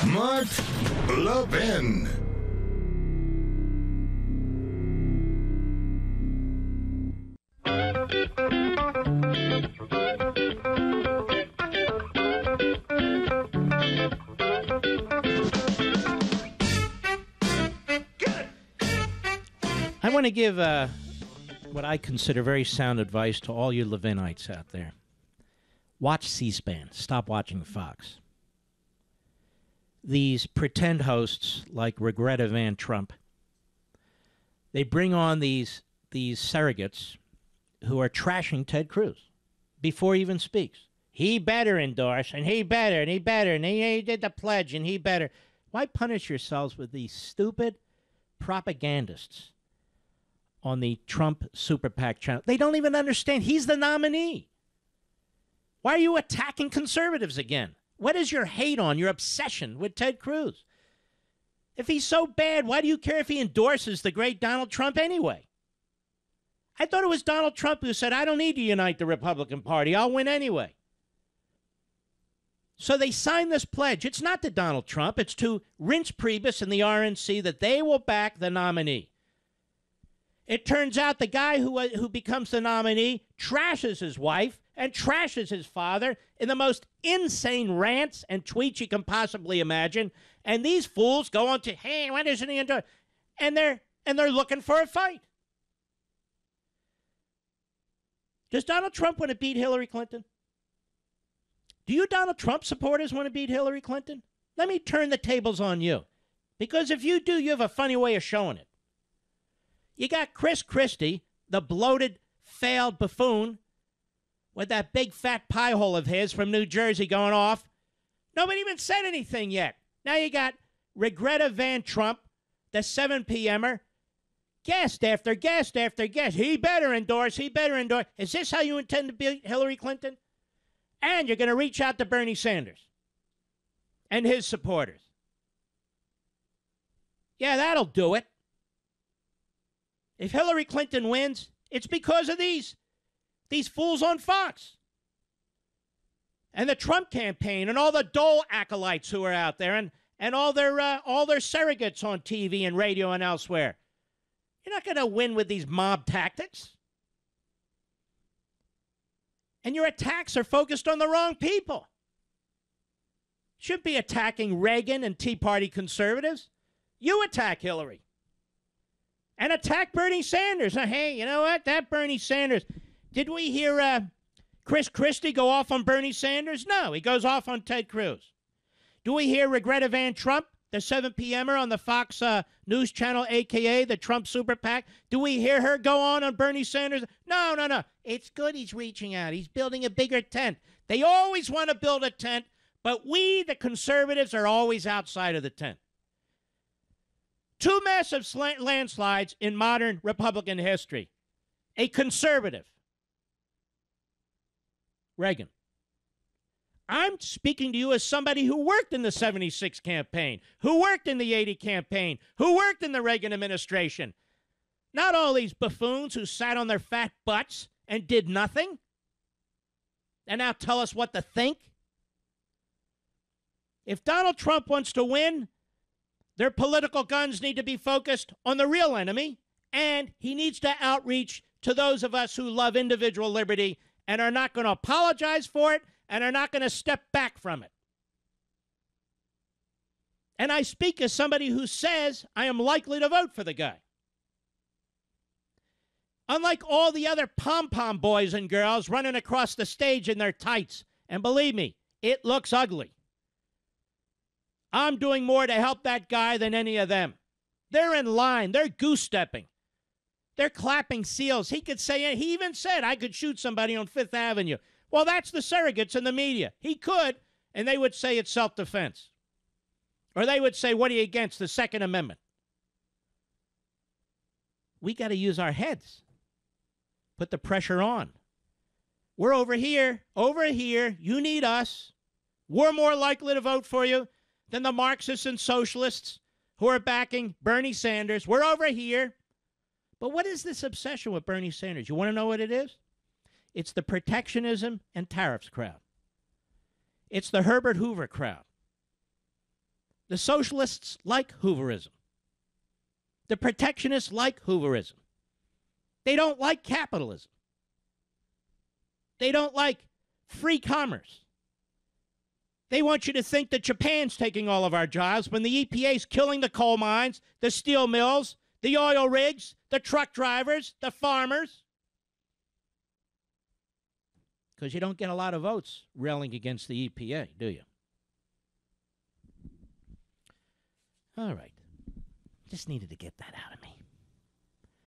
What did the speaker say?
Mark Levin. I want to give what I consider very sound advice to all you Levinites out there. Watch C-SPAN. Stop watching Fox. These pretend hosts like Regretta Van Trump, they bring on these surrogates who are trashing Ted Cruz before he even speaks. He better endorse, and he better, and he better, and he did the pledge, and he better. Why punish yourselves with these stupid propagandists on the Trump Super PAC channel? They don't even understand. He's the nominee. Why are you attacking conservatives again? What is your hate on, your obsession with Ted Cruz? If he's so bad, why do you care if he endorses the great Donald Trump anyway? I thought it was Donald Trump who said, I don't need to unite the Republican Party. I'll win anyway. So they signed this pledge. It's not to Donald Trump. It's to Reince Priebus and the RNC that they will back the nominee. It turns out the guy who becomes the nominee trashes his wife and trashes his father in the most insane rants and tweets you can possibly imagine. And these fools go on to, hey, what isn't he into? And they're looking for a fight. Does Donald Trump want to beat Hillary Clinton? Do you Donald Trump supporters want to beat Hillary Clinton? Let me turn the tables on you. Because if you do, you have a funny way of showing it. You got Chris Christie, the bloated, failed buffoon, with that big fat pie hole of his from New Jersey going off. Nobody even said anything yet. Now you got Regretta Van Trump, the 7 p.m.er, guest after guest after guest. He better endorse, he better endorse. Is this how you intend to beat Hillary Clinton? And you're going to reach out to Bernie Sanders and his supporters. Yeah, that'll do it. If Hillary Clinton wins, it's because of these fools on Fox. And the Trump campaign and all the Dole acolytes who are out there and all their surrogates on TV and radio and elsewhere. You're not going to win with these mob tactics. And your attacks are focused on the wrong people. Should be attacking Reagan and Tea Party conservatives. You attack Hillary. And attack Bernie Sanders. Now, hey, you know what? That Bernie Sanders. Did we hear Chris Christie go off on Bernie Sanders? No, he goes off on Ted Cruz. Do we hear Regretta Van Trump, the 7 p.m.er on the Fox News Channel, a.k.a. the Trump Super PAC? Do we hear her go on Bernie Sanders? No. It's good he's reaching out. He's building a bigger tent. They always want to build a tent, but we, the conservatives, are always outside of the tent. 2 massive landslides in modern Republican history. A conservative, Reagan. I'm speaking to you as somebody who worked in the 76 campaign, who worked in the 80 campaign, who worked in the Reagan administration. Not all these buffoons who sat on their fat butts and did nothing and now tell us what to think. If Donald Trump wants to win, their political guns need to be focused on the real enemy, and he needs to outreach to those of us who love individual liberty and are not going to apologize for it and are not going to step back from it. And I speak as somebody who says I am likely to vote for the guy. Unlike all the other pom-pom boys and girls running across the stage in their tights, and believe me, it looks ugly. I'm doing more to help that guy than any of them. They're in line. They're goose-stepping. They're clapping seals. He could say, he even said, I could shoot somebody on Fifth Avenue. Well, that's the surrogates in the media. He could, and they would say it's self-defense. Or they would say, what are you against, the Second Amendment? We got to use our heads. Put the pressure on. We're over here. You need us. We're more likely to vote for you than the Marxists and socialists who are backing Bernie Sanders. We're over here. But what is this obsession with Bernie Sanders? You want to know what it is? It's the protectionism and tariffs crowd. It's the Herbert Hoover crowd. The socialists like Hooverism. The protectionists like Hooverism. They don't like capitalism. They don't like free commerce. They want you to think that Japan's taking all of our jobs when the EPA's killing the coal mines, the steel mills, the oil rigs, the truck drivers, the farmers. Because you don't get a lot of votes railing against the EPA, do you? All right. Just needed to get that out of me.